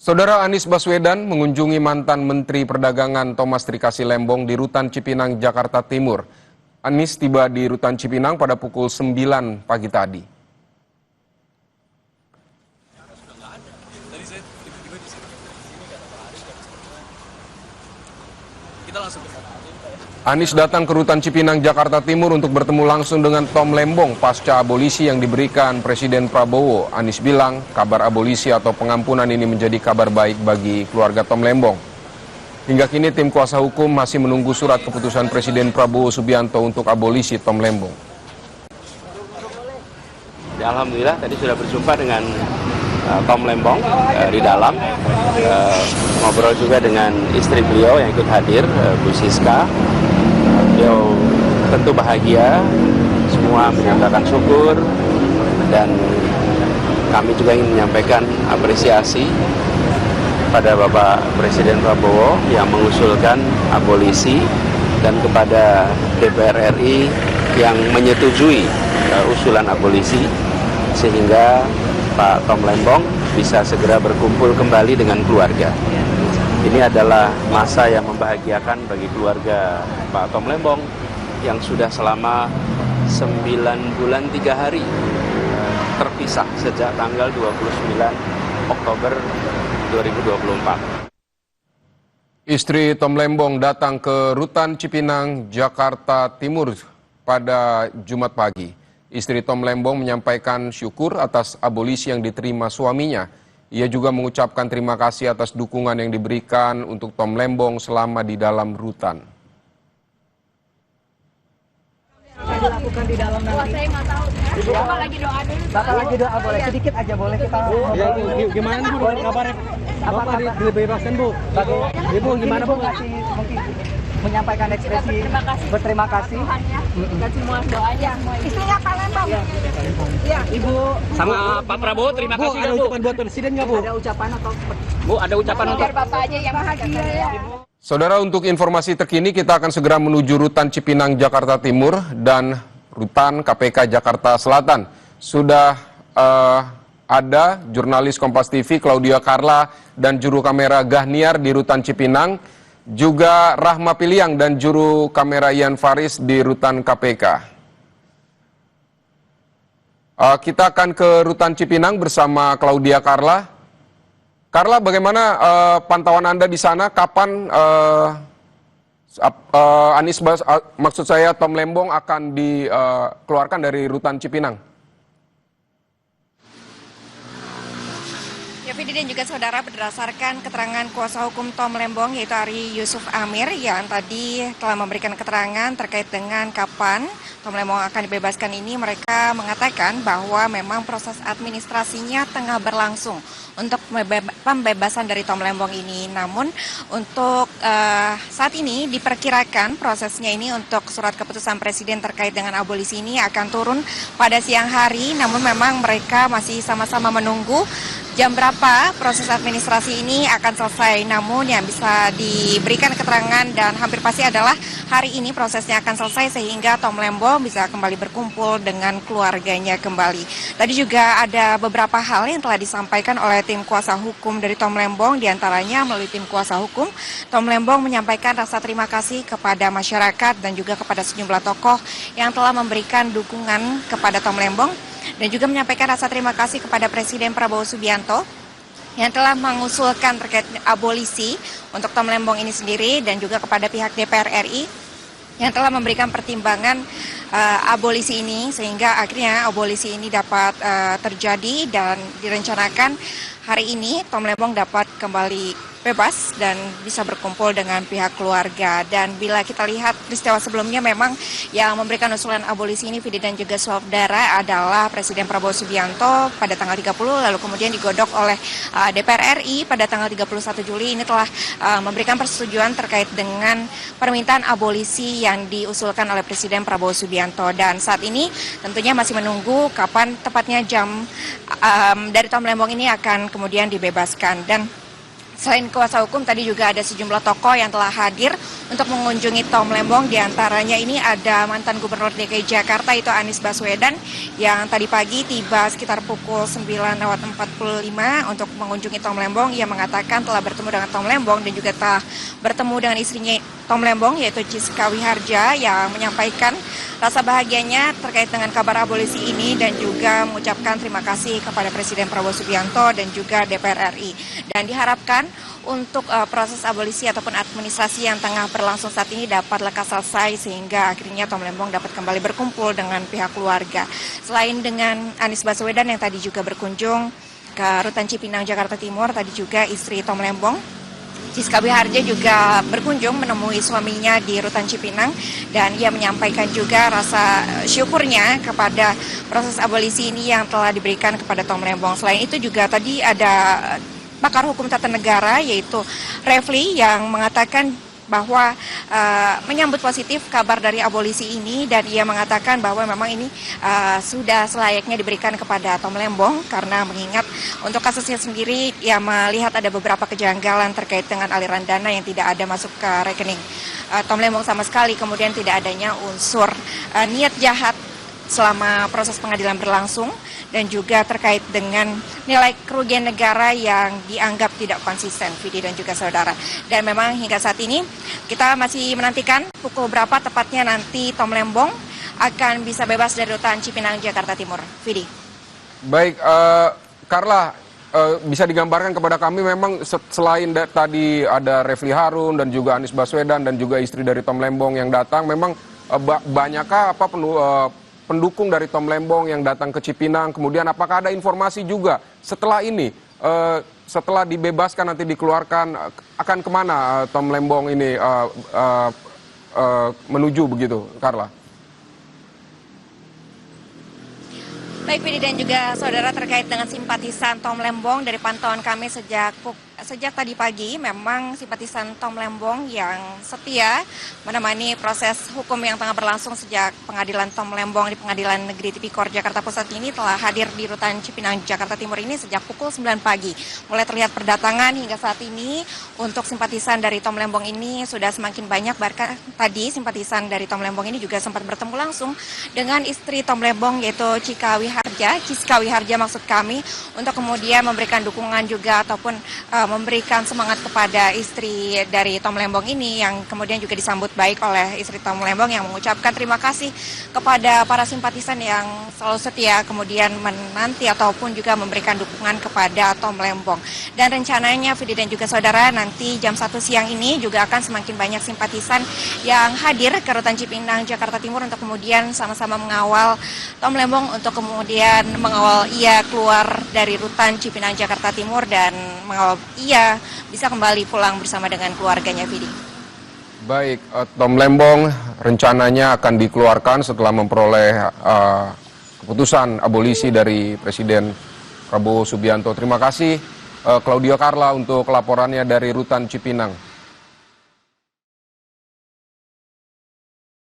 Saudara Anies Baswedan mengunjungi mantan Menteri Perdagangan Thomas Trikasi Lembong di Rutan Cipinang, Jakarta Timur. Anies tiba di Rutan Cipinang pada pukul 9 pagi tadi. Anies datang ke Rutan Cipinang, Jakarta Timur untuk bertemu langsung dengan Tom Lembong pasca abolisi yang diberikan Presiden Prabowo. Anies bilang kabar abolisi atau pengampunan ini menjadi kabar baik bagi keluarga Tom Lembong. Hingga kini tim kuasa hukum masih menunggu surat keputusan Presiden Prabowo Subianto untuk abolisi Tom Lembong. Ya, alhamdulillah tadi sudah berjumpa dengan Tom Lembong di dalam, ngobrol juga dengan istri beliau yang ikut hadir, Bu Siska. Beliau tentu bahagia, semua menyatakan syukur, dan kami juga ingin menyampaikan apresiasi pada Bapak Presiden Prabowo yang mengusulkan abolisi dan kepada DPR RI yang menyetujui usulan abolisi sehingga Pak Tom Lembong bisa segera berkumpul kembali dengan keluarga. Ini adalah masa yang membahagiakan bagi keluarga Pak Tom Lembong yang sudah selama 9 bulan 3 hari terpisah sejak tanggal 29 Oktober 2024. Istri Tom Lembong datang ke Rutan Cipinang, Jakarta Timur pada Jumat pagi. Istri Tom Lembong menyampaikan syukur atas abolisi yang diterima suaminya. Ia juga mengucapkan terima kasih atas dukungan yang diberikan untuk Tom Lembong selama di dalam rutan. Dilakukan di dalam nanti. Saya nggak tahu. Bapak lagi doa dulu. Bapak lagi doa boleh sedikit aja boleh kita. Ya, gimana Bu kabarnya? Bapak dibebaskan Bu. Ibu gimana Bu? Mungkin menyampaikan ekspresi berterima kasih. Dan semua doanya. Istrinya Pak Lembong. Ya, Ibu. Sama Pak Prabowo terima kasih ada Bu. ucapan buat Presiden nggak Bu? Ada ucapan atau? Bu, ada ucapan untuk Biar Bapak aja yang bahagia ya. Saudara, untuk informasi terkini kita akan segera menuju Rutan Cipinang, Jakarta Timur dan Rutan KPK Jakarta Selatan. Sudah ada jurnalis Kompas TV Claudia Carla dan juru kamera Gahniar di Rutan Cipinang, juga Rahma Piliang dan juru kamera Ian Faris di Rutan KPK. Kita akan ke Rutan Cipinang bersama Claudia Carla. Carla, bagaimana pantauan Anda di sana? Kapan maksud saya Tom Lembong akan dikeluarkan dari Rutan Cipinang? Ya, Fidi dan juga saudara, berdasarkan keterangan kuasa hukum Tom Lembong yaitu Ari Yusuf Amir yang tadi telah memberikan keterangan terkait dengan kapan Tom Lembong akan dibebaskan ini, mereka mengatakan bahwa memang proses administrasinya tengah berlangsung untuk pembebasan dari Tom Lembong ini. Namun untuk saat ini diperkirakan prosesnya ini untuk surat keputusan Presiden terkait dengan abolisi ini akan turun pada siang hari. Namun memang mereka masih sama-sama menunggu jam berapa proses administrasi ini akan selesai. Namun yang bisa diberikan keterangan dan hampir pasti adalah hari ini prosesnya akan selesai sehingga Tom Lembong bisa kembali berkumpul dengan keluarganya kembali. Tadi juga ada beberapa hal yang telah disampaikan oleh tim kuasa hukum dari Tom Lembong, diantaranya melalui tim kuasa hukum, Tom Lembong menyampaikan rasa terima kasih kepada masyarakat dan juga kepada sejumlah tokoh yang telah memberikan dukungan kepada Tom Lembong, dan juga menyampaikan rasa terima kasih kepada Presiden Prabowo Subianto yang telah mengusulkan terkait abolisi untuk Tom Lembong ini sendiri, dan juga kepada pihak DPR RI yang telah memberikan pertimbangan abolisi ini sehingga akhirnya abolisi ini dapat terjadi, dan direncanakan hari ini Tom Lembong dapat kembali bebas dan bisa berkumpul dengan pihak keluarga. Dan bila kita lihat peristiwa sebelumnya, memang yang memberikan usulan abolisi ini, Fidi dan juga saudara, adalah Presiden Prabowo Subianto pada tanggal 30, lalu kemudian digodok oleh DPR RI pada tanggal 31 Juli. Ini telah memberikan persetujuan terkait dengan permintaan abolisi yang diusulkan oleh Presiden Prabowo Subianto. Dan saat ini tentunya masih menunggu kapan tepatnya jam dari Tom Lembong ini akan kemudian dibebaskan. Dan Selain kuasa hukum, tadi juga ada sejumlah tokoh yang telah hadir untuk mengunjungi Tom Lembong. Di antaranya ini ada mantan Gubernur DKI Jakarta, itu Anies Baswedan, yang tadi pagi tiba sekitar pukul 9.45 untuk mengunjungi Tom Lembong. Ia mengatakan telah bertemu dengan Tom Lembong dan juga telah bertemu dengan istrinya Tom Lembong, yaitu Chiska Wiharja, yang menyampaikan rasa bahagianya terkait dengan kabar abolisi ini dan juga mengucapkan terima kasih kepada Presiden Prabowo Subianto dan juga DPR RI. Dan diharapkan untuk proses abolisi ataupun administrasi yang tengah berlangsung saat ini dapat lekas selesai sehingga akhirnya Tom Lembong dapat kembali berkumpul dengan pihak keluarga. Selain dengan Anies Baswedan yang tadi juga berkunjung ke Rutan Cipinang, Jakarta Timur, tadi juga istri Tom Lembong, Chiska Wiharja, juga berkunjung menemui suaminya di Rutan Cipinang dan ia menyampaikan juga rasa syukurnya kepada proses abolisi ini yang telah diberikan kepada Tom Lembong. Selain itu juga tadi ada pakar hukum tata negara yaitu Refli yang mengatakan bahwa menyambut positif kabar dari abolisi ini dan ia mengatakan bahwa memang ini sudah selayaknya diberikan kepada Tom Lembong karena mengingat untuk kasusnya sendiri ia melihat ada beberapa kejanggalan terkait dengan aliran dana yang tidak ada masuk ke rekening Tom Lembong sama sekali, kemudian tidak adanya unsur niat jahat selama proses pengadilan berlangsung dan juga terkait dengan nilai kerugian negara yang dianggap tidak konsisten, Vidi dan juga saudara. Dan memang hingga saat ini kita masih menantikan pukul berapa tepatnya nanti Tom Lembong akan bisa bebas dari Rutan Cipinang, Jakarta Timur. Vidi. Baik, Carla, bisa digambarkan kepada kami memang selain tadi ada Refli Harun dan juga Anies Baswedan dan juga istri dari Tom Lembong yang datang, memang banyakkah pendukung dari Tom Lembong yang datang ke Cipinang? Kemudian apakah ada informasi juga setelah ini, setelah dibebaskan nanti dikeluarkan, akan kemana Tom Lembong ini menuju begitu, Carla? Baik, Vidi dan juga saudara, terkait dengan simpatisan Tom Lembong, dari pantauan kami sejak tadi pagi memang simpatisan Tom Lembong yang setia menemani proses hukum yang tengah berlangsung sejak pengadilan Tom Lembong di Pengadilan Negeri Tipikor Jakarta Pusat ini telah hadir di Rutan Cipinang, Jakarta Timur ini sejak pukul 9 pagi. Mulai terlihat perdatangan hingga saat ini untuk simpatisan dari Tom Lembong ini sudah semakin banyak. Bahkan tadi simpatisan dari Tom Lembong ini juga sempat bertemu langsung dengan istri Tom Lembong yaitu Chiska Wiharja maksud kami, untuk kemudian memberikan dukungan juga ataupun memberikan semangat kepada istri dari Tom Lembong ini yang kemudian juga disambut baik oleh istri Tom Lembong yang mengucapkan terima kasih kepada para simpatisan yang selalu setia kemudian menanti ataupun juga memberikan dukungan kepada Tom Lembong. Dan rencananya Vidi dan juga saudara, nanti jam 1 siang ini juga akan semakin banyak simpatisan yang hadir ke Rutan Cipinang, Jakarta Timur untuk kemudian sama-sama mengawal Tom Lembong untuk kemudian mengawal ia keluar dari Rutan Cipinang, Jakarta Timur dan mengawal ia bisa kembali pulang bersama dengan keluarganya, Vidi. Baik, Tom Lembong rencananya akan dikeluarkan setelah memperoleh keputusan abolisi dari Presiden Prabowo Subianto. Terima kasih Claudia Carla untuk laporannya dari Rutan Cipinang.